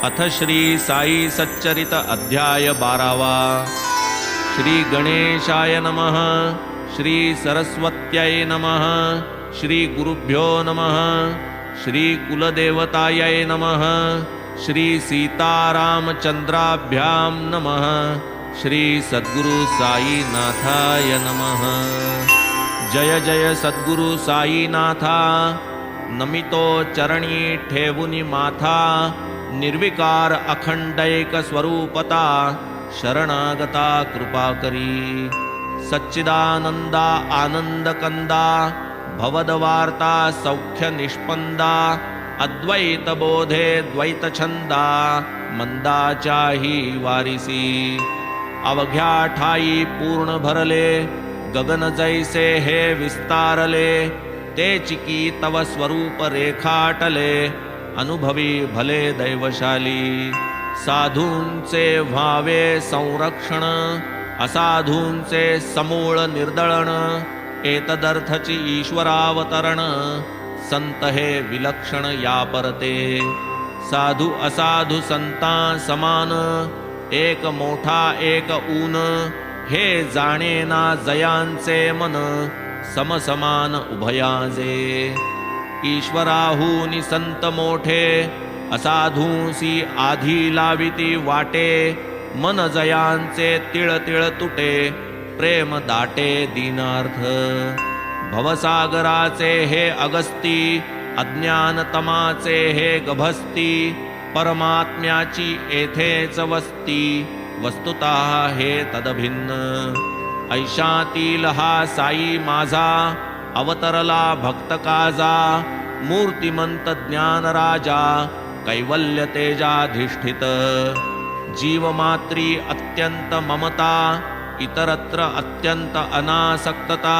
अथ श्री साई सच्चरित अध्याय 12वा। श्री गणेशाय नमः। श्री सरस्वत्यै नमः। श्री गुरुभ्यो नमः। श्री कुलदेवतायै नमः। श्री सीतारामचंद्राभ्यां नमः। श्री सद्गुरु साईनाथाय नमः। जय जय सद्गुरु साईनाथा। नमितो चरणी ठेवुनी माथा। निर्विकार अखंडैक स्वरूपता शरणागता कृपा करी। सच्चिदानंदा आनंद कंदा भवदवार्ता सौख्य निष्पंदा। अद्वैत बोधे द्वैत छंदा मंदाचाही वारिसी। अवघ्या ठाई पूर्ण भरले गगन जैसे हे विस्तारले। ते चिकी तव स्वरूप रेखाटले अनुभवी भले दैवशाली। साधूंचे व्हावे संरक्षण असाधूंचे समूळ निर्दळण। एतदर्थची ईश्वरावतरण संत हे विलक्षण या परते। साधू असाधू संता समान एक मोठा एक ऊन। हे जाणे ना जयांचे मन समसमान उभयाजे। ईश्वराहूनी संत मोठे असाधूंसी आधी लाविती वाटे। मन जयांचे तिळ तिळ तुटे प्रेम दाटे दीनार्थ। भवसागराचे हे अगस्ती अज्ञान तमाचे हे गभस्ती। परमात्म्याची येथेच वस्ती वस्तुतः हे तदभिन्न। ऐशातील हा साई माझा अवतरला भक्त काजा। मूर्तिमंत ज्ञान राजा कैवल्य तेजाधिष्ठित। जीवमात्री अत्यंत ममता इतरत्र अत्यंत अनासक्तता।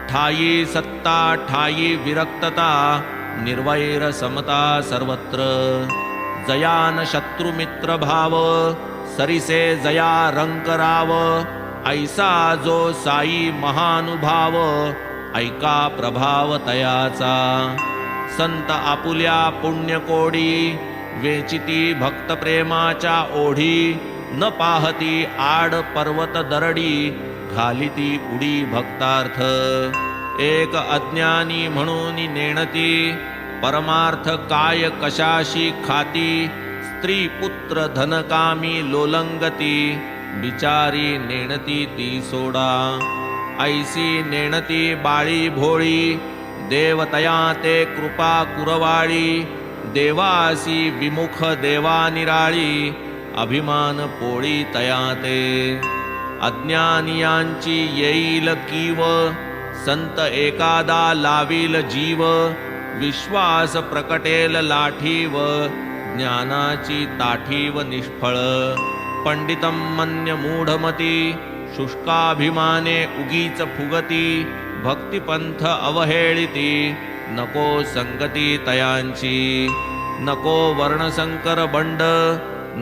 ठाई सत्ता ठाई विरक्तता निर्वैर समता सर्वत्र। जयान शत्रुमित्र भाव सरिसे जया रंकराव। ऐसा जो साई महानुभाव ऐका प्रभाव तयाचा। संत आपुल्या पुण्यकोडी वेचिती भक्त प्रेमाच्या ओढी। न पाहती आड पर्वत दरडी घालिती उडी भक्तार्थ। एक अज्ञानी म्हणून नेणती परमार्थ काय कशाशी खाती। स्त्री पुत्र धनकामी लोलंगती बिचारी नेणती ती सोडा। ऐसी नेणती बाळी भोळी देवतया ते कृपा कुरवाळी। देवासी विमुख देवा निराळी अभिमान पोळी तया ते। अज्ञानियांची येईल कीव संत एकादा लावील जीव। विश्वास प्रकटेल लाठीव ज्ञानाची ताठीव निष्फळ। पंडितं मन्य मूढमती शुष्काभिमाने उगीच फुगती। भक्तिपंथ अवहेळिती नको संगती तयांची। नको वर्णसंकर बंड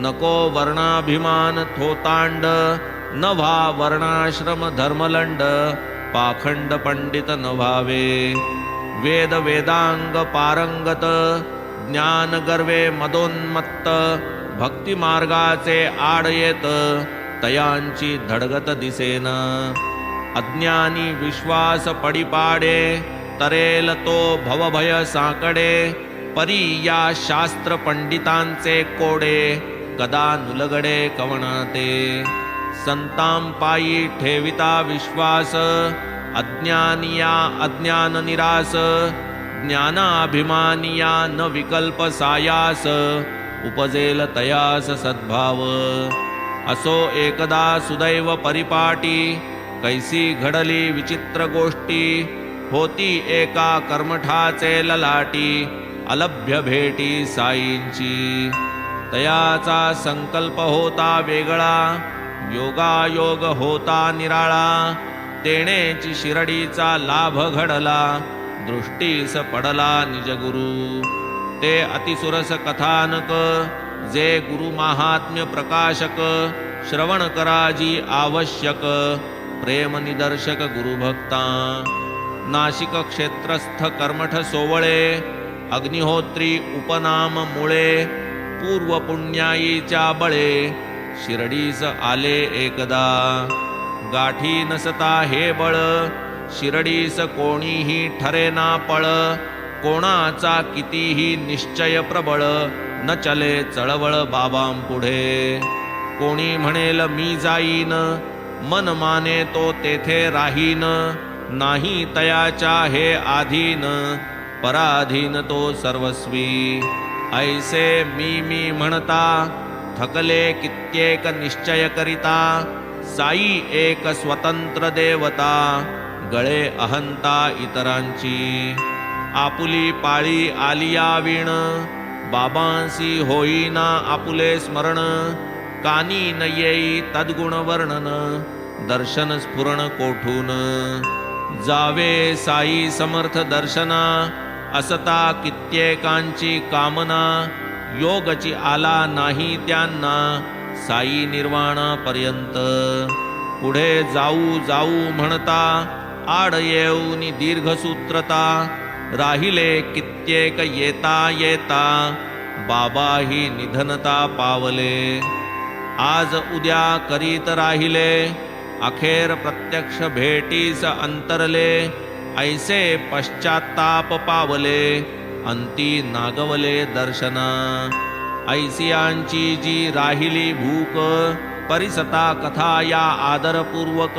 नको वर्णाभिमान थोतांड। न व्हा वर्णाश्रम धर्मलंड पाखंड पंडित न व्हावे। वेद वेदांग पारंगत ज्ञान गर्वे मदोन्मत्त। भक्ती मार्गाचे आड येत तयांची धडगत दिसेना। अज्ञानी विश्वास पडिपाडे तरेल तो भवभय साकडे। परी या शास्त्र पंडितांचे कोडे कदा नुलगडे कवणाते। संतां पायी ठेविता विश्वास अज्ञानिया अज्ञान निरास। ज्ञानाभिमानिया न विकल्प सायास उपजेल तयास सद्भाव। असो एकदा सुदैव परिपाटी कैसी घडली विचित्र गोष्टी। होती एका कर्मठाचे ललाटी अलभ्य भेटी साईंची। तयाचा संकल्प होता वेगळा योगायोग होता निराळा। तेणेची शिरडीचा लाभ घडला दृष्टीस पडला निजगुरु। ते अतिसुरस कथानक जे गुरु महात्म्य प्रकाशक। श्रवण कराजी आवश्यक प्रेम निदर्शक गुरुभक्ता। नाशिक क्षेत्रस्थ कर्मठ सोवळे अग्निहोत्री उपनाम मुळे पूर्व पुण्याईच्या बळे शिर्डीस आले एकदा. गाठी नसता हे बळ शिर्डीस कोणीही ठरेना पळ. कोणाचा कितीही निश्चय प्रबळ न चले चळवळ बाबांपुढे. कोणी म्हणेल मी जाईन मन माने तो तेथे राहीन. नाही तयाच्या हे आधीन पराधीन तो सर्वस्वी. ऐसे मी म्हणता थकले कित्येक निश्चय करिता. साई एक स्वतंत्र देवता गळे अहंता इतरांची. आपुली पाळी आलिया वीण बाबांसी होईना आपुले स्मरण. कानी न येई तद्गुण वर्णन दर्शन स्फुरण कोठून. जावे साई समर्थ दर्शना असता कित्येकांची कामना. योगची आला नाही त्यांना साई निर्वाणापर्यंत. पुढे जाऊ जाऊ म्हणता आड येऊनी दीर्घसूत्रता. राहिले कित्येक येता येता बाबा ही निधनता पावले. आज उद्या करीत राहिले अखेर प्रत्यक्ष भेटीस अंतरले. ऐसे पश्चात्ताप पावले अंती नागवले दर्शना. ऐसियांची जी राहिली भूक परिसता कथा या आदरपूर्वक.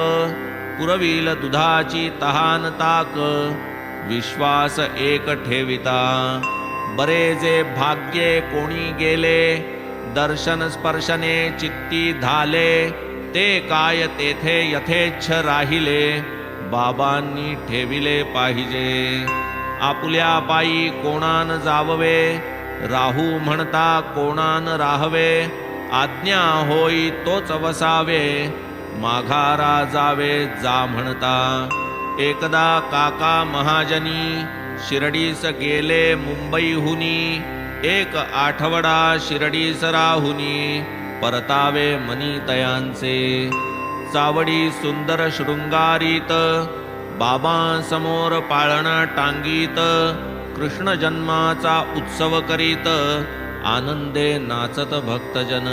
पुरविल दुधाची तहान ताक विश्वास एक ठेविता. बरे जे भाग्ये कोणी गेले दर्शन स्पर्शने चित्ती धाले. ते काय तेथे यथेच्छ राहिले बाबांनी ठेविले पाहिजे. आपुल्या पायी कोणान जाववे राहू म्हणता कोणान राहवे. आज्ञा होई तोच वसावे माघारा जावे जा म्हणता. एकदा काका महाजनी शिर्डीस गेले मुंबईहुनी. एक आठवडा शिर्डीस राहुनी परतावे मनी तयांचे. चावडी सुंदर शृंगारीत बाबांसमोर पाळणा टांगीत. कृष्ण जन्माचा उत्सव करीत आनंदे नाचत भक्तजन.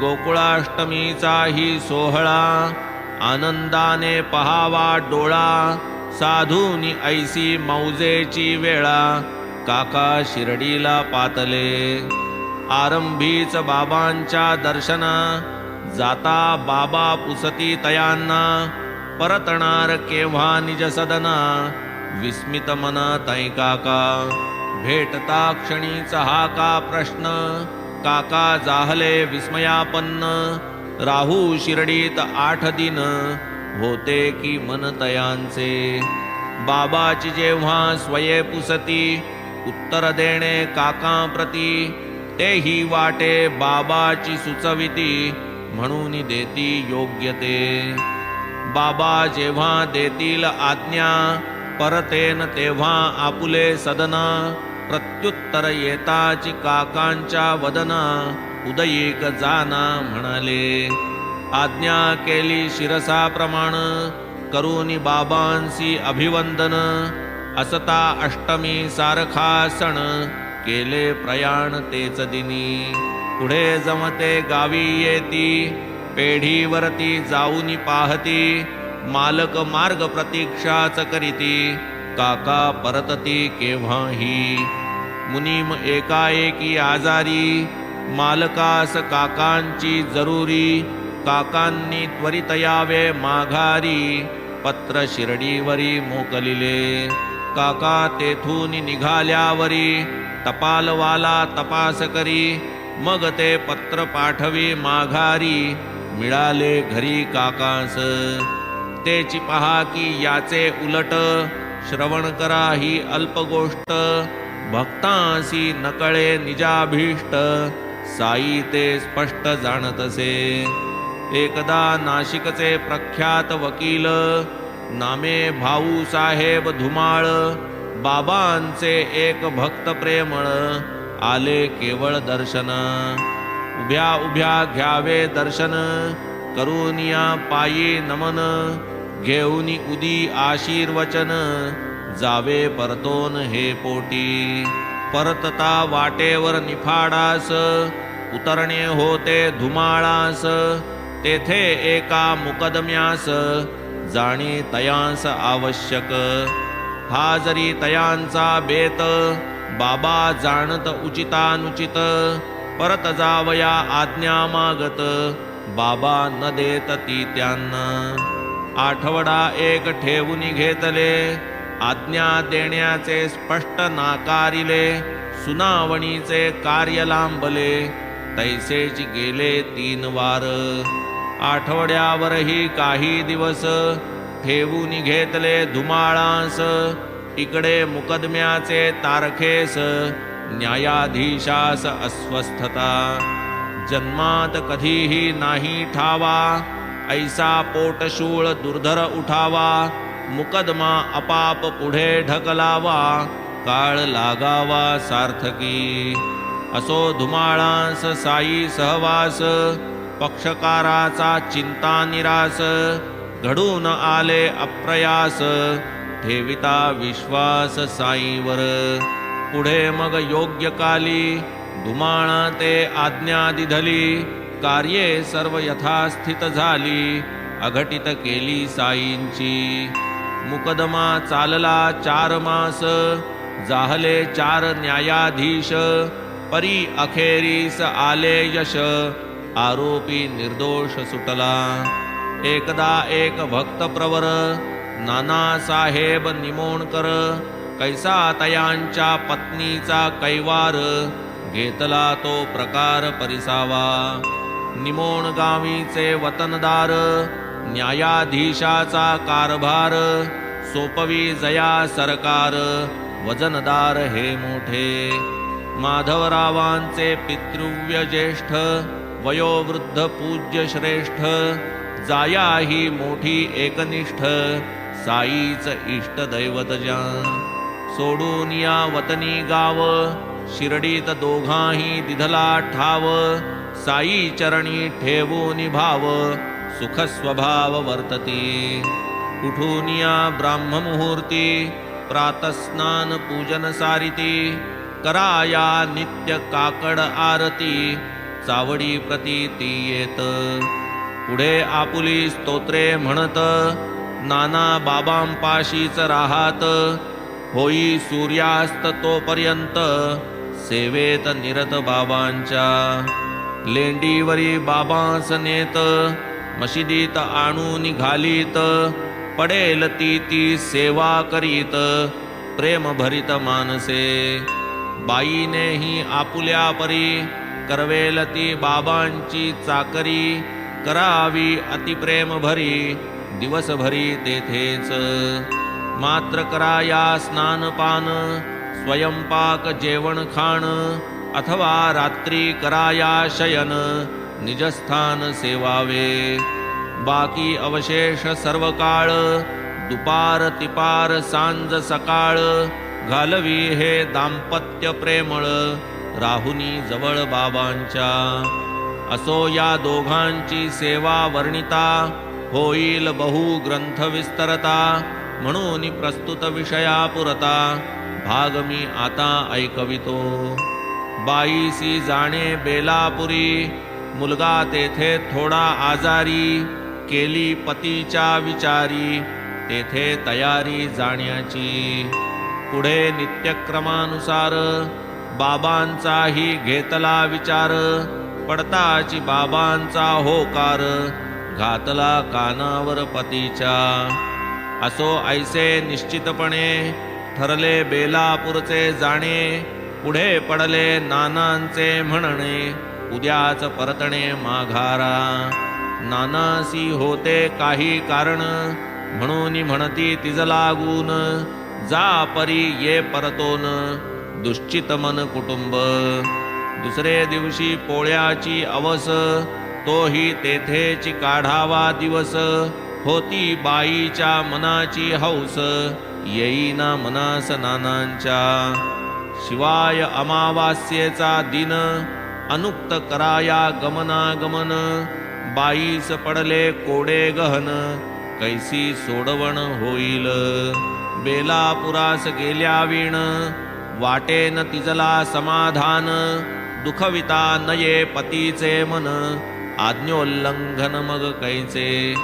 गोकुळाष्टमीचा ही सोहळा आनंदाने पहावा डोळा. साधूनी ऐसी मौजेची वेळा काका शिर्डीला पातले. आरंभीच बाबांच्या दर्शना जाता बाबा पुसती तयांना. परतणार केव्हा निज सदना विस्मित मना तै काका. भेटता क्षणीच हा का प्रश्न काका जाहले विस्मयापन्न. राहू शिर्डीत 8 दिन होते की मन तयांचे. बाबाची जेव्हा स्वये पुसती उत्तर देणे काका प्रती. तेही वाटे बाबाची सुचविती म्हणून देती योग्य ते. बाबा जेव्हा देतील आज्ञा परतेन तेव्हा आपुले सदना. प्रत्युत्तर येताची काकांच्या वदना उदयीक जाना म्हणाले. आज्ञा केली शिरसाप्रमाण करूनी बाबांसी अभिवंदन. असता अष्टमी सारखा सण केले प्रयाण तेच दिनी. पुढे जमते गावी येती पेढीवरती जाऊनी पाहती. मालक मार्ग प्रतीक्षाच करीती काका परतती केव्हाही. मुनीम एकाएकी आजारी मालकास काकांची जरुरी. काकांनी त्वरित यावे माघारी पत्र शिर्डीवरी मोकलिले. काका तेथून निघाल्यावरी टपालवाला तपास करी. मग ते पत्र पाठवी माघारी मिळाले घरी काकास. तेची पहा की याचे उलट श्रवण करा ही अल्प गोष्ट. भक्तांसी नकळे निजाभीष्ट साई ते स्पष्ट जाणतसे. एकदा नाशिकचे प्रख्यात वकील नामे भाऊ साहेब धुमाळ. बाबांचे एक भक्त प्रेमळ आले केवळ दर्शन. उभ्या उभ्या घ्यावे दर्शन करूनिया पायी नमन. घेऊनी उदी आशीर्वचन जावे परतोन हे पोटी. परतता वाटेवर निफाडास उतरणे होते धुमाळास तेथे एका मुकदम्यास जाणे तयांस आवश्यक हा जरी तयांचा बेत बाबा जाणत उचितानुचित परत जावया आज्ञा मागत बाबा न देत ती त्यांना आठवडा एक ठेवून घेतले आज्ञा देण्याचे स्पष्ट नाकारिले सुनावणीचे कार्य लांबले तैसेच गेले 3 वार आठवड्यावरही काही दिवस ठेवून घेतले धुमाळास इकडे मुकदम्याचे तारखेस न्यायाधीशास अस्वस्थता जन्मात कधीही नाही ठावा ऐसा पोटशूळ दुर्धर उठावा मुकदमा अपाप पुढे ढकलावा काळ लागावा सार्थकी असो धुमाळास साई सहवास पक्षकाराचा चिंता निरास घडून आले अप्रयास ठेविता विश्वास साईवर पुढे मग योग्य काली धुमाळा ते आज्ञा दिधली कार्ये सर्व यथास्थित झाली अघटित केली साईंची मुकदमा चालला 4 मास जाहले 4 न्यायाधीश परी अखेरीस आले यश आरोपी निर्दोष सुटला एकदा एक भक्त प्रवर नाना साहेब निमोणकर कैसा तयांच्या पत्नीचा कैवार घेतला तो प्रकार परिसावा निमोण गावीचे वतनदार न्यायाधीशाचा कारभार सोपवी जया सरकार वजनदार हे मोठे माधवरावांचे पितृव्य ज्येष्ठ वयोवृद्ध पूज्य श्रेष्ठ जाया ही मोठी एकनिष्ठ साईच इष्ट दैवत जान सोडून या वतनी गाव शिर्डीत दोघाही दिधला ठाव साई चरणी ठेवून भाव सुख स्वभाव वर्तती उठून या ब्राह्ममुहूर्ती प्रातस्नान पूजन सारिती कराया नित्य काकड आरती चावडी प्रती ती येत पुढे आपुली स्तोत्रे म्हणत नाना बाबांपाशीच राहात होई सूर्यास्त तोपर्यंत सेवेत निरत बाबांच्या लेंडीवरी बाबांस नेत मशिदीत आणून घालीत पडेल ती सेवा करीत प्रेम भरित मानसे बाईनेही आपुल्या परी करवेल ती बाबांची चाकरी करावी अतिप्रेम भरी दिवसभरी तेथेच मात्र कराया स्नानपान स्वयंपाक जेवण खाण अथवा रात्री कराया शयन निजस्थान सेवावे बाकी अवशेष सर्व काळ दुपार तिपार सांज सकाळ घालवी हे दाम्पत्य प्रेमळ राहुनी जवळ बाबांच्या असो या दोघांची सेवा वर्णिता होईल बहु ग्रंथ विस्तरता म्हणून प्रस्तुत विषया पुरता भाग मी आता ऐकवितो बाईसी जाणे बेलापुरी मुलगा तेथे थोडा आजारी केली पतीच्या विचारी तेथे तयारी जाण्याची पुढे नित्यक्रमानुसार बाबांचाही घेतला विचार पडताची बाबांचा होकार घातला कानावर पतीच्या असो ऐसे निश्चितपणे ठरले बेलापूरचे जाणे पुढे पडले नानांचे म्हणणे उद्याच परतणे माघारा नानासी होते काही कारण म्हणून म्हणती तिज लागून जा परी ये परतोन दुश्चित मन कुटुंब दुसरे दिवशी पोळ्याची अवस तोही तेथेची काढावा दिवस होती बाईच्या मनाची हौस येईना मनास नानांच्या शिवाय अमावास्येचा दिन अनुक्त कराया गमनागमन बाईस पडले कोडे गहन कैसी सोडवण होईल बेलापुरास गेल्या विण वाटेन तिजला समाधान, दुखविता नये पतीचे मन, आज्ञोल्लंघन मग कैचे.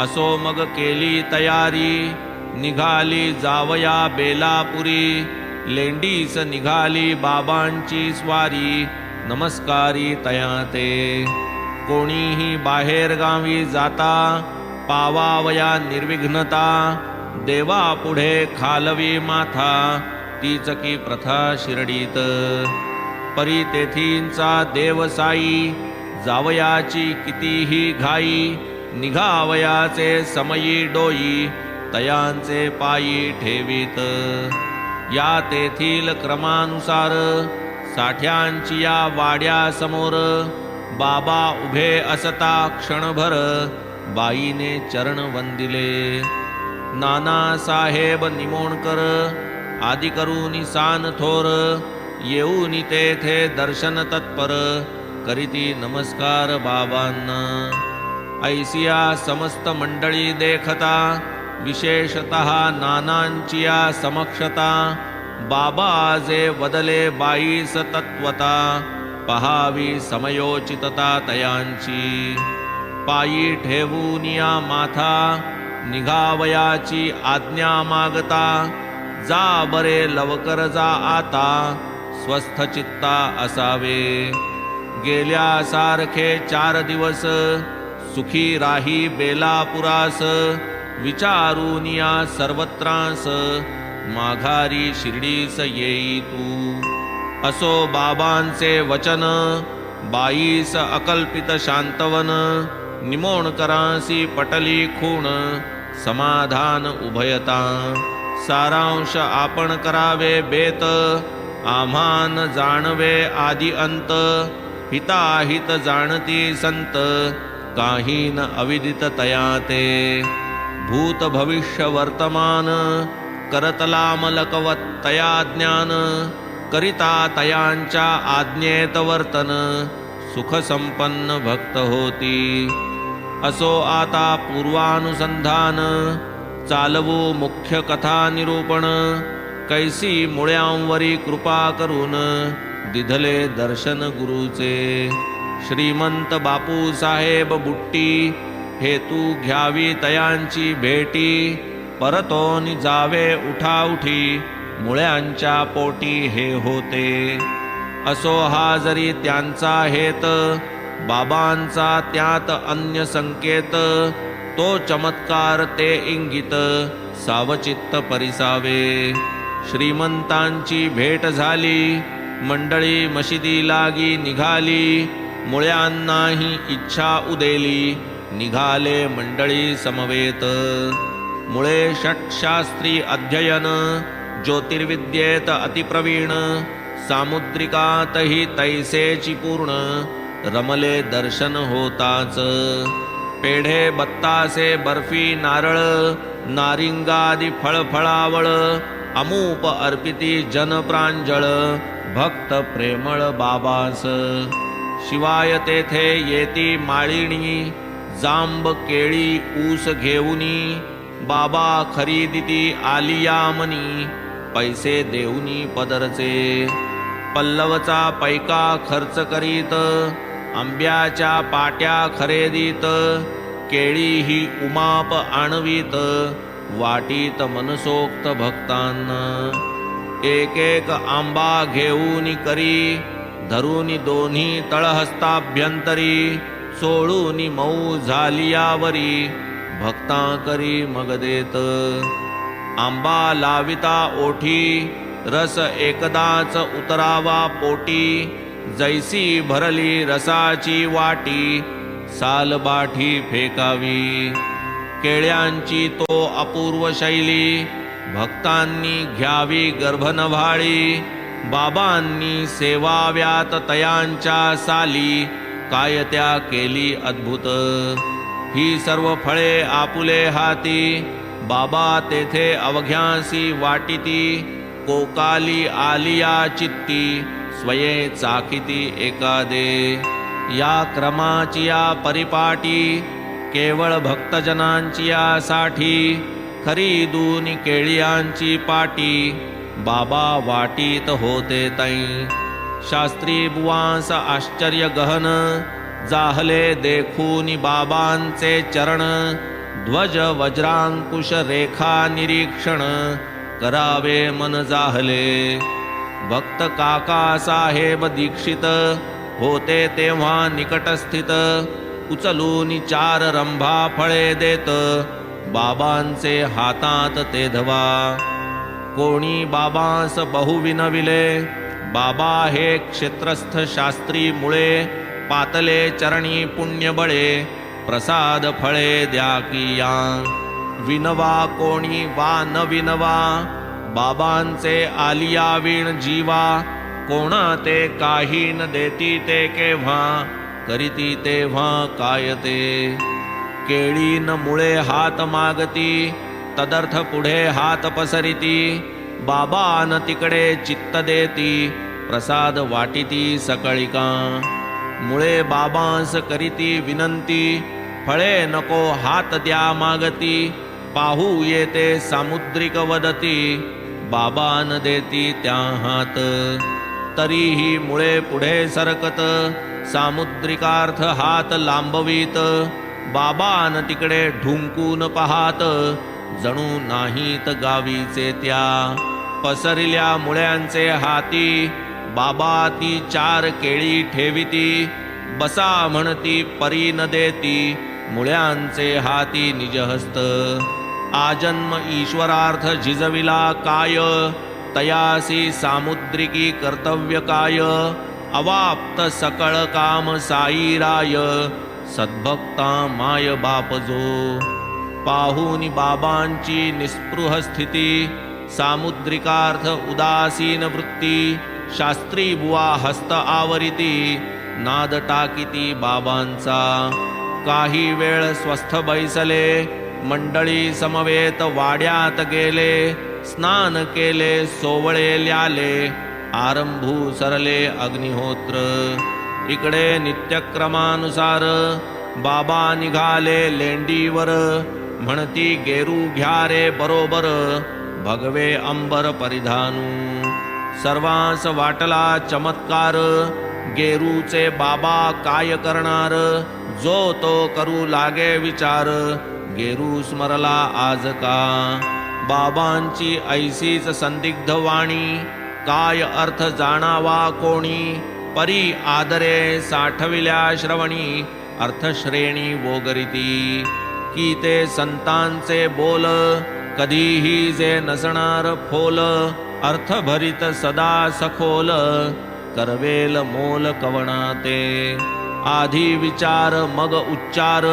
असो मग केली तयारी, निघाली जावया बेलापुरी. लेंडीस निघाली बाबांची स्वारी, नमस्कारी तया ते. कोणीही बाहेर गावी जाता, पावावया निर्विघ्नता. देवा पुढे खालवी माथा, तीच की प्रथा शिर्डीत. परी तेथींचा देव साई, जावयाची कितीही घाई. निघावयाचे समयी डोई, तयांचे पायी ठेवीत. या तेथील क्रमानुसार, साठ्यांची या वाड्या समोर. बाबा उभे असता क्षणभर, बाईने चरण वंदिले. नाना साहेब निमोणकर, आदि करून सान थोर. येऊन तेथे दर्शन तत्पर, करीती नमस्कार बाबांना. ऐसिया समस्त मंडळी देखता, विशेषतः नानांची या समक्षता. बाबा जे वदले बाईस तत्वता, पहावी समयोचितता तयांची. पायी ठेवून या माथा, निघावयाची आज्ञा मागता. जा बरे लवकर जा आता, स्वस्थ चित्ता असावे. गेल्यासारखे 4 दिवस, सुखी राही बेलापुरास. विचारून या सर्वत्रास, माघारी शिर्डीस येई तू. असो बाबांचे वचन, बाईस अकल्पित शांतवन. निमोणकरांसी पटली खूण, समाधान उभयता. सारांश आपण करावे बेत, आम्हान जाणवे आदि अंत. हिताहित जाणती संत, काही न अविदित तया ते. भूत भविष्य वर्तमान, करतला मलकवत तया ज्ञान. करिता तयांच्या आज्ञेत वर्तन, सुख संपन्न भक्त होती. असो आता पूर्वानुसंधान, चालवू मुख्य कथा निरूपण. कैसी मुळ्यांवरी कृपा करून, दिधले दर्शन गुरुचे. श्रीमंत बापू साहेब बुट्टी, हेतू घ्यावी तयांची भेटी. परतोनी जावे उठाउठी, मुळ्यांच्या पोटी हे होते. असो हा जरी त्यांचा हेत, बाबांचा त्यात अन्य संकेत. तो चमत्कार ते इंगित, सावचित्त परिसावे. श्रीमंतांची भेट झाली, मंडळी मशिदी लागी निघाली. मुळ्यांनाही इच्छा उदेली, निघाले मंडळी समवेत. मुळे षट्शास्त्री अध्ययन, ज्योतिर्विद्येत अतिप्रवीण. सामुद्रिकातही तैसेची पूर्ण, रमले दर्शन होताच. पेढे बत्तासे बर्फी नारळ, नारिंगादी फळफळावळ. अमूप अर्पिती जन प्रांजळ, भक्त प्रेमळ बाबास. शिवाय तेथे येती माळिणी, जांब केळी ऊस घेऊनी. बाबा खरीदिती आलिया मनी, पैसे देऊनी पदरचे. पल्लवचा पैका खर्च करीत, आंब्याच्या पाट्या खरेदीत. केळी ही उमाप आणवीत, वाटीत मनसोक्त भक्तांना. एक एक आंबा घेऊनी करी, धरूनी दोन्ही तळहस्ताभ्यंतरी. सोडूनी मऊ झालियावरी, भक्ता करी मग देत. आंबा लाविता ओठी, रस एकदाच उतरावा पोटी. जैसी भरली रसाची वाटी, सालबाठी फेकावी. केळ्यांची तो अपूर्व शैली, भक्तांनी घ्यावी गर्भनभाळी. बाबांनी सेवाव्यात तयांच्या साली, काय त्या केली अद्भुत. ही सर्व फळे आपुले हाती, बाबा तेथे अवघ्यांसी वाटिती. कोकाली आलिया चित्ती, स्वये चाकिती एकादे. या क्रमाची या परिपाटी, केवळ भक्तजनांची यासाठी. खरीदून केळियांची पाटी, बाबा वाटीत होते तै. शास्त्री बुवांस आश्चर्य गहन, जाहले देखूनी बाबांचे चरण. ध्वज वज्रांकुश रेखा निरीक्षण, करावे मन जाहले. भक्त काका साहेब दीक्षित, होते तेव्हा निकटस्थित. उचलून 4 रंभा फळे देत, बाबांचे हातात ते धवा. कोणी बाबांस बहु विनविले, बाबा हे क्षेत्रस्थ शास्त्री मुळे. पातले चरणी पुण्य बळे, प्रसाद फळे द्या किया. विनवा कोणी वा न विनवा, बाबांचे आलिया विण जीवा. कोणा ते काही न देती ते केव्हा, करीती तेव्हा काय ते. केळी न मुळे हात मागती, तदर्थ पुढे हात पसरिती. बाबा न तिकडे चित्त देती, प्रसाद वाटिती सकळिका. मुळे बाबांस करीती विनंती, फळे नको हात द्या मागती. पाहू येते सामुद्रिक वदती, बाबा न देती त्या हात. तरीही मुळे पुढे सरकत, सामुद्रिकार्थ हात लांबवीत. बाबा न तिकडे ढुंकून पाहात, जणू नाहीत गावीचे त्या. पसरल्या मुळ्यांचे हाती, बाबा ती 4 केळी ठेविती. बसा म्हणती परी न देती, मुळ्यांचे हाती निजहस्त. आजन्म ईश्वरार्थ झिजविला काय, तयासी सामुद्रिकी कर्तव्य काय. अवाप्त सकळ काम साईराय, सद्भक्ता माय बाप जो. पाहूनी बाबांची निस्पृह स्थिती, सामुद्रिकार्थ उदासीन वृत्ती. शास्त्री बुवा हस्त आवरिती, नाद टाकिती बाबांचा. काही वेळ स्वस्थ बैसले, मंडळी समवेत वाड्यात गेले. स्नान केले सोवळे ल्याले, आरंभू सरले अग्निहोत्र. इकडे नित्यक्रमानुसार बाबा निघाले लेंडीवर. म्हणती गेरू घ्या रे बरोबर, भगवे अंबर परिधानू. सर्वांस वाटला चमत्कार, गेरूचे बाबा काय करणार. जो तो करू लागे विचार, गेरू स्मरला आज का. बाबांची ऐसीच संदिग्ध वाणी, काय अर्थ जाणावा कोणी. परी आदरे साठविल्या श्रवणी, अर्थश्रेणी वोगरिती. की ते संतांचे बोल, कधीही जे नसणार फोल. अर्थभरित सदा सखोल, करवेल मोल कवणा ते. आधी विचार मग उच्चार,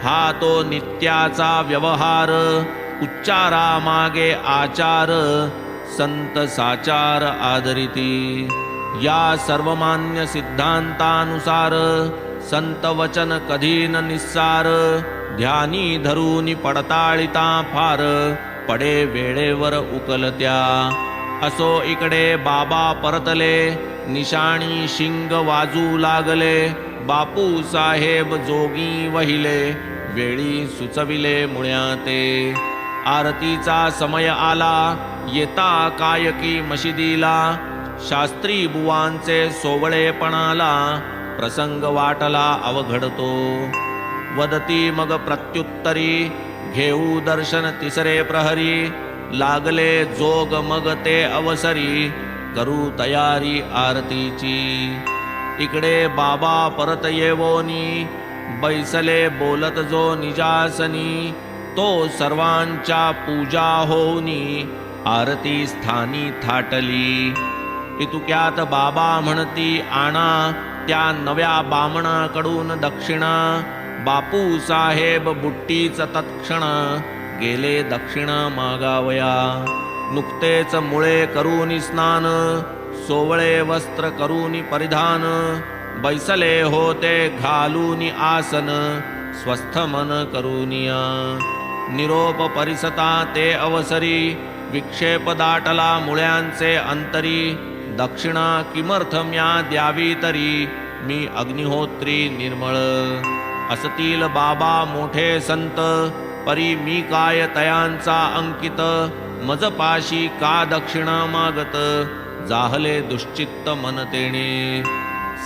हा तो नित्याचा व्यवहार. उच्चारा मागे आचार, संत साचार आदरिती. या सर्वमान्य सिद्धांतानुसार, संत वचन कधी न निस्सार. ध्यानी धरूनी पडताळिता फार, पडे वेळेवर उकलत्या. असो इकडे बाबा परतले, निशाणी शिंग वाजू लागले. बापू साहेब जोगी वहिले, वेळी सुचविले मुळ्या ते. आरतीचा समय आला, येता कायकी मशिदीला. शास्त्री बुवांचे सोवळेपणाला, प्रसंग वाटला अवघडतो. वदती मग प्रत्युत्तरी, घेऊ दर्शन तिसरे प्रहरी. लागले जोग मग ते अवसरी, करू तयारी आरतीची. इकडे बाबा परत येवोनी, बैसले बोलत जो निजासनी. तो सर्वांच्या पूजा होऊनी, आरती स्थानी थाटली. इतुक्यात बाबा म्हणती आणा, त्या नव्या बामणाकडून दक्षिणा. बापू साहेब बुट्टीच तत्क्षण, गेले दक्षिणा मागावया. नुकतेच मुळे करूनी स्नान, सोवळे वस्त्र करूनी परिधान. बैसले होते घालूनी आसन, स्वस्थ मन करूनिया. निरोप परिसता ते अवसरी, विक्षेप दाटला मुळ्यांचे अंतरी. दक्षिणा किमर्थम्या द्यावी तरी, मी अग्निहोत्री निर्मळ. असतील बाबा मोठे संत, परी मी काय तयांचा अंकित. मजपाशी का दक्षिणा मागत, जाहले दुश्चित्त मन तेणे.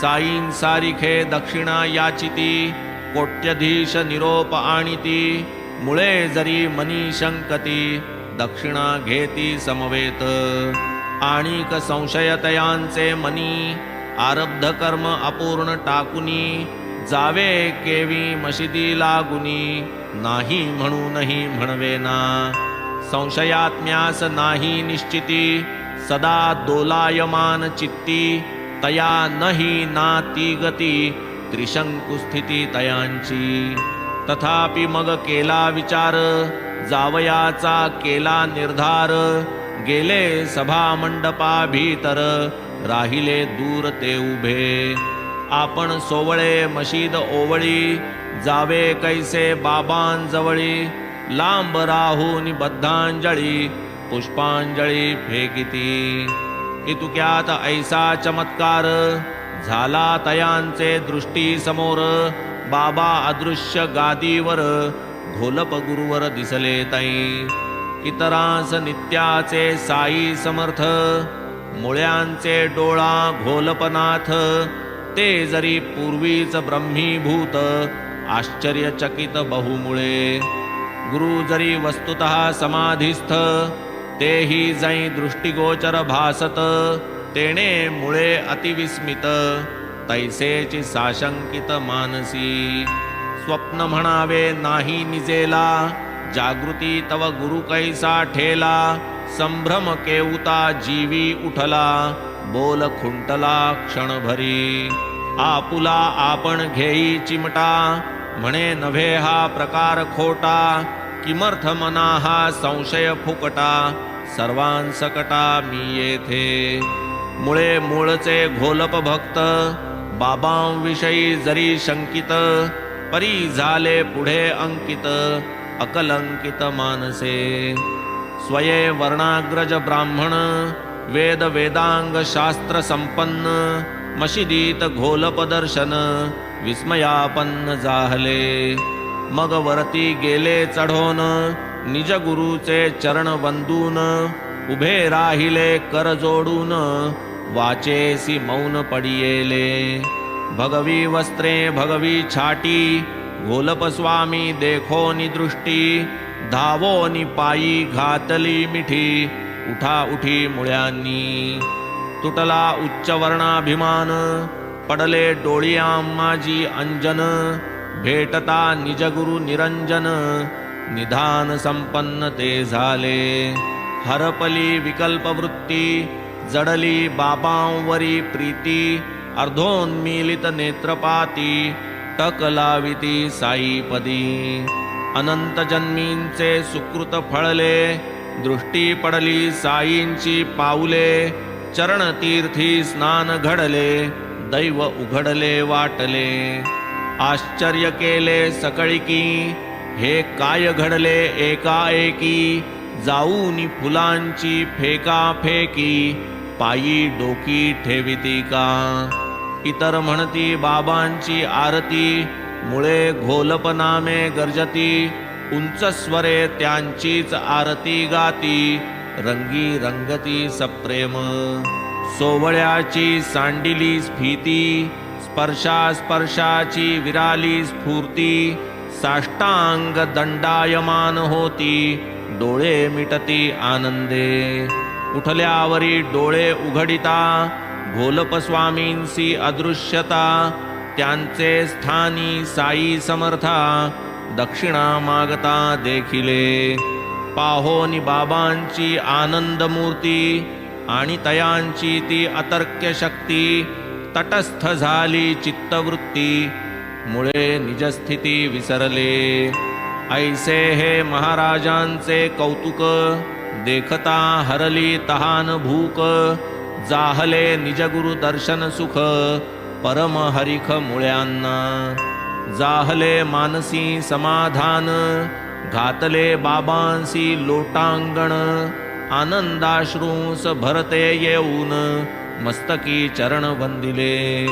साईं सारिखे दक्षिणा याचिती, कोट्यधीश निरोप आणिती. मुळे जरी मनी शंकती, दक्षिणा घेती समवेत. आणिक संशयतयांचे मनी, आरब्ध कर्म अपूर्ण टाकुनी. जावे केवी मशिदी लागुनी, नाही म्हणूनही म्हणवेना. संशयात्म्यास नाही निश्चिती, सदा दोलायमान चित्ती. तया नही ना ती गती, त्रिशंकुस्थिती तयांची. तथापि मग केला विचार, जावयाचा केला निर्धार. गेले सभा मंडपा भीतर, राहिले दूर ते उभे. आपण सोवळे मशीद ओवळी, जावे कैसे बाबांजवळी. लांब राहून बद्धांजळी, पुष्पांजळी फेकिती. इतुक्यात ऐसा चमत्कार, झाला तयांचे दृष्टी समोर. बाबा अदृश्य गादीवर, घोलप गुरुवर दिसले तै. इतरांस नित्याचे साई समर्थ, मुळ्यांचे डोळा घोलपनाथ. ते जरी पूर्वीच ब्रह्मीभूत, आश्चर्यचकित बहुमुळे. गुरु जरी वस्तुतः समाधिस्थ, तेही जै दृष्टिगोचर भासत. तेणे मुळे अतिविस्मित, तैसेची साशंकित मानसी. स्वप्न म्हणावे नाही निजेला, जागृती तव गुरु कैसा ठेला. संभ्रम केऊता जीवी उठला, बोल खुंटला क्षणभरी. आपुला आपण घेई चिमटा, म्हणे नव्हे हा प्रकार खोटा. किमर्थ मना हा संशय फुकटा, सर्वांसकटा मी येथे. मुळे मूळचे घोलप भक्त, बाबांविषयी जरी शंकित. परी झाले पुढे अंकित, अकलंकित मानसे. स्वये वर्णाग्रज ब्राह्मण, वेद वेदांग शास्त्र संपन्न. मशिदीत घोलप दर्शन, विस्मयापन्न जाहले. मग वरती गेले चढोन, निज गुरुचे चरण वंदून. उभे राहिले कर जोडून, वाचेसी मौन पडियेले. भगवी वस्त्रे भगवी छाटी, घोलप स्वामी देखोनी दृष्टी. धावोनी पायी घातली मिठी, उठा उठी मुळ्यांनी. तुटला उच्च वर्णाभिमान, पडले डोळिया माझी अंजन. भेटता निजगुरु निरंजन, निधान संपन्न ते झाले. हरपली विकल्प वृत्ती, जडली बाबांवरी प्रीती. अर्धोन्मीलित नेत्रपाती, टक लाविती साईपदी. अनंत जन्मींचे सुकृत फळले, दृष्टी पडली साईंची पाऊले. चरणतीर्थी स्नान घडले, दैव उघडले वाटले. आश्चर्य केले सकळिकी, हे काय घडले एकाएकी. जाऊनी फुलांची फेका फेकी, पायी डोकी ठेविती का. इतर म्हणती बाबांची आरती, मुळे घोलप नामे गर्जती. उंच स्वरे त्यांचीच आरती गाती, रंगी रंगती सप्रेम. सोवळ्याची सांडिली स्फीती, स्पर्शाची विराली स्फूर्ती. साष्टांग दंडायमान होती, डोळे मिटती आनंदे. उठल्यावरी डोळे उघडिता, घोलप स्वामींसी अदृश्यता. त्यांचे स्थानी साई समर्था, दक्षिणा मागता देखिले. पाहोनी बाबांची आनंद मूर्ती, आणि तयांची ती अतर्क्य शक्ती. तटस्थ झाली चित्तवृत्ती, मुळे निजस्थिती विसरले. ऐसे हे महाराजांचे कौतुक, देखता हरली तहान भूक. जाहले निजगुरु दर्शन सुख, परम हरिख मुळ्यांना. जाहले मानसी समाधान, घातले बाबांसी लोटांगण. आनंदाश्रूंस भरते येऊन, मस्तकी चरण वंदिले.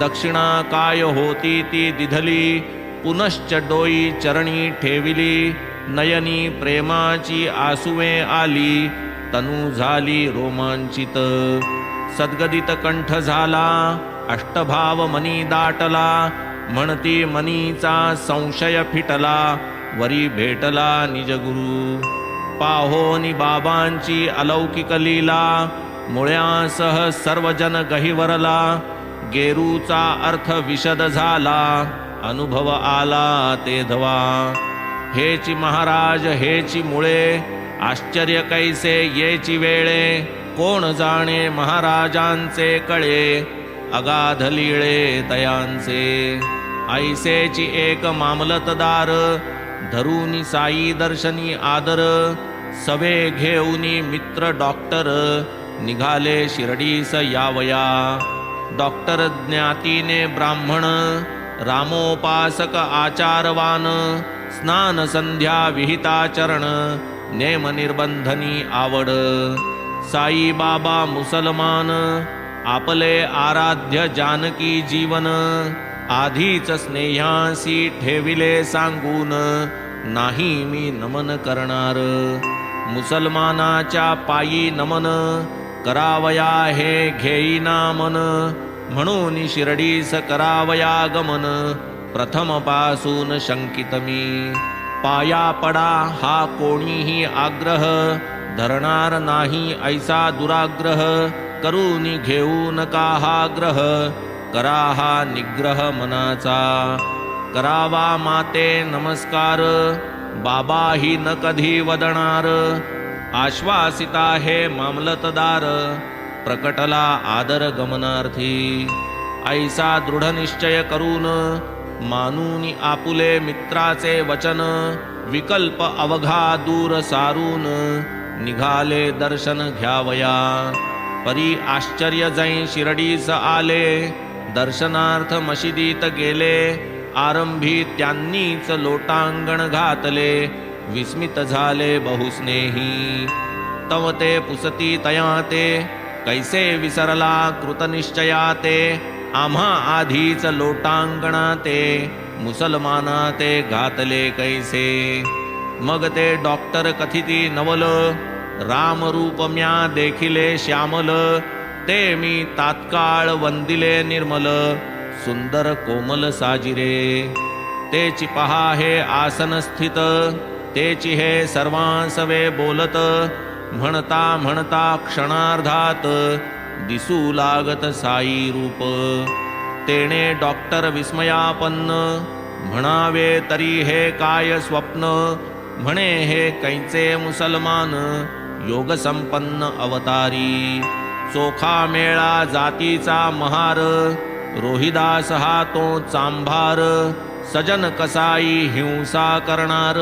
दक्षिणा काय होती ती दिधली, पुनश्च डोई चरणी ठेविली. नयनी प्रेमाची आसुवे आली, तनु झाली रोमांचित. सद्गदित कंठ झाला, अष्टभाव मनी दाटला, म्हणती मनीचा संशय फिटला, वरी भेटला निजगुरु. पाहोनी बाबांची अलौकिक लीला, मुळ्यासह सर्वजन गहिवरला, गेरूचा अर्थ विशद झाला, अनुभव आला तेधवा. हेची महाराज हेची मुळे, आश्चर्य कैसे येची वेळे, कोण जाणे महाराजांचे कळे, अगाध लीळे तयांचे. ऐसेची एक मामलतदार, धरूनी साई दर्शनी आदर, सवे घेऊनी मित्र डॉक्टर, निघाले शिर्डीस यावया. डॉक्टर ज्ञातीने ब्राह्मण, रामोपासक आचारवान, स्नान संध्या विहिताचरण, नेम निर्बंधनी आवड. साई बाबा मुसलमान, आपले आराध्य जानकी जीवन, आधीच स्नेहासी ठेविले सांगून, नाही मी नमन करणार. मुसलमानाच्या पायी नमन, करावया हे घेईना मन, म्हणून शिर्डीस करावया गमन, प्रथमपासून शंकित मी. पाया पडा हा कोणीही आग्रह, धरणार नाही ऐसा दुराग्रह, करूनी घेऊ नका हा ग्रह, करा हा निग्रह मनाचा. करावा माते नमस्कार, बाबाही न कधी वदणार, आश्वासिता हे मामलतदार, प्रकटला आदर गमनार्थी. ऐसा दृढ निश्चय करून, मानूनी आपुले मित्राचे वचन, विकल्प अवघा दूर सारून, निघाले दर्शन घ्यावया. परी आश्चर्य जै शिर्डीस आले, दर्शनार्थ मशिदीत गेले, आरंभी त्यांनीच लोटांगण घातले, विस्मित झाले बहुस्नेही. तव ते पुसती तया ते, कैसे विसरला कृतनिश्चया ते, आम्हा आधीच लोटांगणा ते, मुसलमाना ते घातले कैसे. मग ते डॉक्टर कथिती नवल, रामरूप म्या देखिले श्यामल, ते मी तात्काळ वंदिले निर्मल, सुंदर कोमल साजिरे. तेची पहा हे आसन स्थित, तेची हे सर्वांसवे बोलत, म्हणता म्हणता क्षणार्धात, दिसू लागत साई रूप. तेने डॉक्टर विस्मयापन्न, म्हणावे तरी हे काय स्वप्न, म्हणे हे कैचे मुसलमान, योग संपन्न अवतारी. चोखा मेळा जातीचा महार, रोहिदास हा तो चांभार, सजन कसाई हिंसा करणार,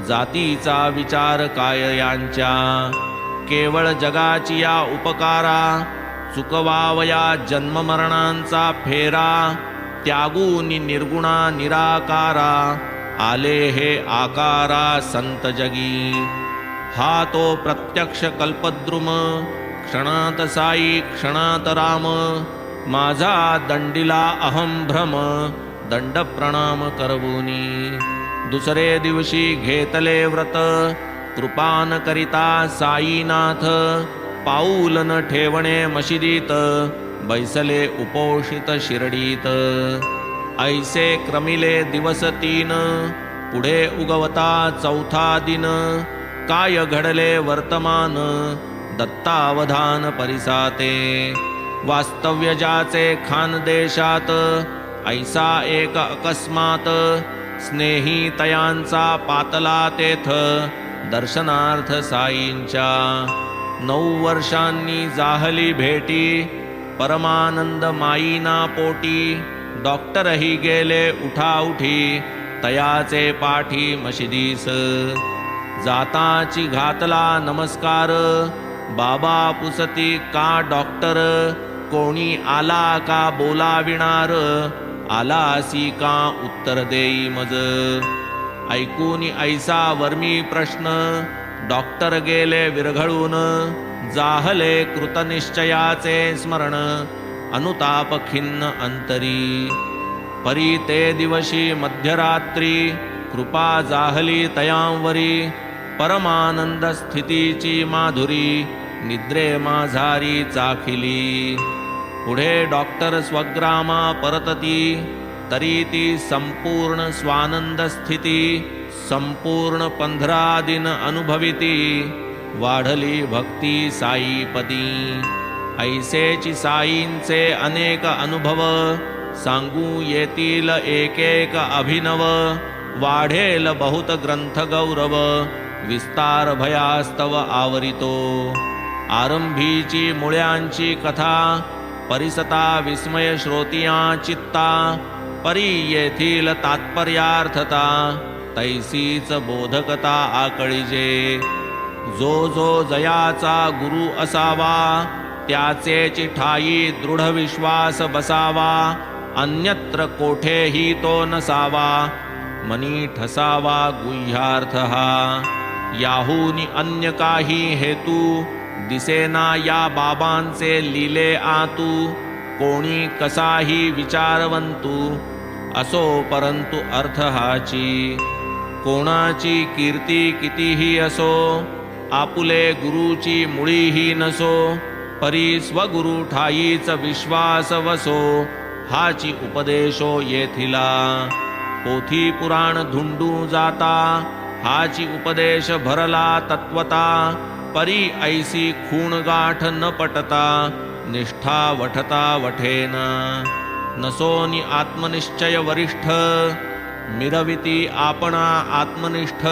जातीचा विचार काय यांच्या. केवळ जगाची या उपकारा, चुकवावया जन्म मरणांचा फेरा, त्यागूनी निर्गुणा निराकारा, आले हे आकारा संत जगी. हा तो प्रत्यक्ष कल्पद्रुम, क्षणात साई क्षणात राम, माझा दंडिला अहम भ्रम, दंड प्रणाम करवुनी. दुसरे दिवशी घेतले व्रत, कृपान करिता साईनाथ, पाऊल न ठेवणे मशिदीत, बैसले उपोषित शिर्डीत. ऐसे क्रमिले दिवस तीन, पुढे उगवता चौथा दिन, काय घडले वर्तमान, दत्तावधान परिसाते. वास्तव्य जाचे खानदेशात, ऐसा एक अकस्मात, स्नेही तयांचा पातला तेथ, दर्शनार्थ साईंच्या. 9 वर्षांनी जाहली भेटी, परमानंद माईना पोटी, डॉक्टरही गेले उठाउठी, तयाचे पाठी मशिदीस. जाताची घातला नमस्कार, बाबा पुसती का डॉक्टर, कोणी आला का बोलाविणार, आलासी का उत्तर देई मज. ऐकूनी ऐसा वर्मी प्रश्न, डॉक्टर गेले विरघळून, जाहले कृतनिश्चयाचे स्मरण, अनुताप खिन्न अंतरी. परी ते दिवशी मध्यरात्री, कृपा जाहली तयांवरी, परमानंद स्थितीची माधुरी निद्रे माझारी चाखिली. पुढे डॉक्टर स्वग्रामा परतती, तरी ती संपूर्ण स्वानंद स्थिती संपूर्ण 15 दिन अनुभविती. वाढली भक्ती साईपदी, ऐसेची साईंचे अनेक अनुभव, सांगू येतील एक एक अभिनव. वाढेल बहुत ग्रंथ गौरव, विस्तार भयास्तव आवरितो. आरंभीची मुळ्यांची कथा, परिसता विस्मय श्रोतिया चित्ता. परी येथील तात्पर्यार्थता, तैसीच बोधकता आकळिजे. जो जो जयाचा गुरु असावा, त्याचेची ठाई दृढ विश्वास बसावा. अन्यत्र कोठेही तो नसावा, मनी ठसावा गुह्यार्थ हा. याहूनी अन्य काही हेतू, दिसेना या बाबांचे लिले आतू. कोणी कसाही विचारवंतू, असो परंतु अर्थ हाची. कोणाची कीर्ती कितीही असो, आपुले गुरुची मुळीही नसो. परी स्वगुरु ठाईच विश्वास वसो, हाची उपदेशो येथिला. पोथी पुराण धुंडू जाता, हाची उपदेश भरला तत्वता. परी ऐसी खूण गाठ न पटता, निष्ठा वठता वठेना. नसोनी आत्मनिश्चय वरिष्ठ, मिरविती आपणा आत्मनिष्ठ.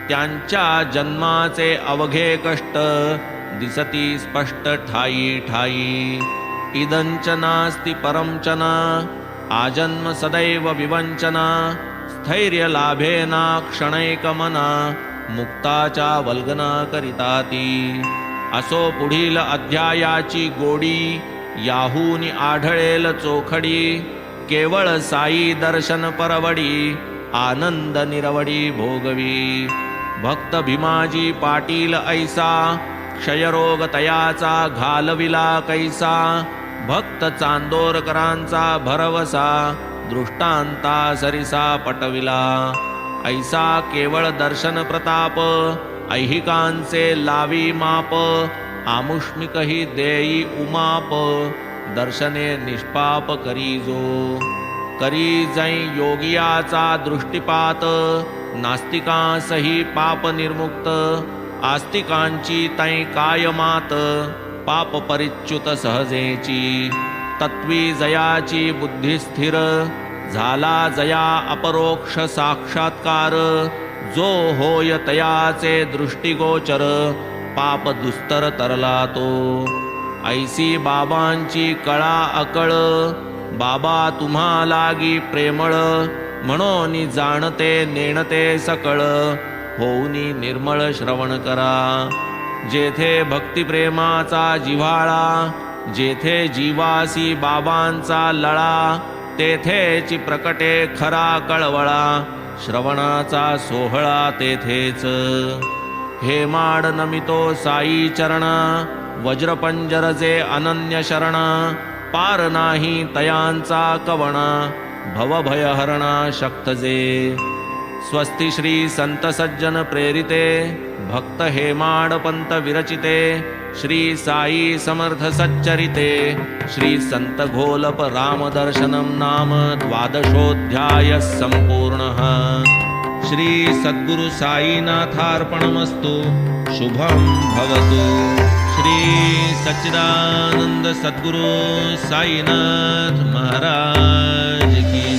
त्यांच्या जन्माचे अवघे कष्ट, दिसती स्पष्ट ठाई ठाई. इदंच नास्ति परंचना, आजन्म सदैव विवंचना. स्थैर्य लाभेना क्षणैकमना, मुक्ताच्या वल्गना करिता ती. असो पुढील अध्यायाची गोडी, याहूनी आढळेल चोखडी. केवळ साई दर्शन परवडी, आनंद निरवडी भोगवी. भक्त भीमाजी पाटील ऐसा, क्षयरोग तयाचा घालविला कैसा. भक्त चांदोरकरांचा भरवसा, दृष्टांता सरिसा पटविला. ऐसा केवळ दर्शन प्रताप, ऐहिकांचे लावी माप. आमुष्मिकही देई उमाप, दर्शने निष्पाप करी जो. करी जै योगियाचा दृष्टिपात, नास्तिकांसही पाप निर्मुक्त. आस्तिकांची तै कायमात, पाप परिच्युत सहजेची. तत्वी जयाची बुद्धी स्थिर, झाला जया अपरोक्ष साक्षात्कार. जो होय तयाचे दृष्टिगोचर, पाप दुस्तर तरला तो. ऐसी बाबांची कळा अकळ, बाबा तुम्हा लागी प्रेमळ. म्हणून जाणते नेणते सकळ, होऊनी निर्मळ श्रवण करा. जेथे भक्तिप्रेमाचा जिव्हाळा, जेथे जीवासी बाबांचा लळा. तेथेची प्रकटे खरा कळवळा, श्रवणाचा सोहळा तेथेच. हे माड नमितो साई चरण, वज्रपंजरचे अनन्य शरण. पार नाही तयांचा कवणा, भवभयहरणा शक्तजे. स्वस्ति श्री संत सज्जन प्रेरिते, भक्त हेमाड पंत विरचिते. श्री साई समर्थ सच्चरिते, श्री संत घोलप रामदर्शनम नाम 12ोऽध्यायः संपूर्णः. श्री सद्गुरु साईनाथार्पणमस्तु. शुभं भवतु. श्री सच्चिदानंद सद्गुरु साईनाथ महाराज की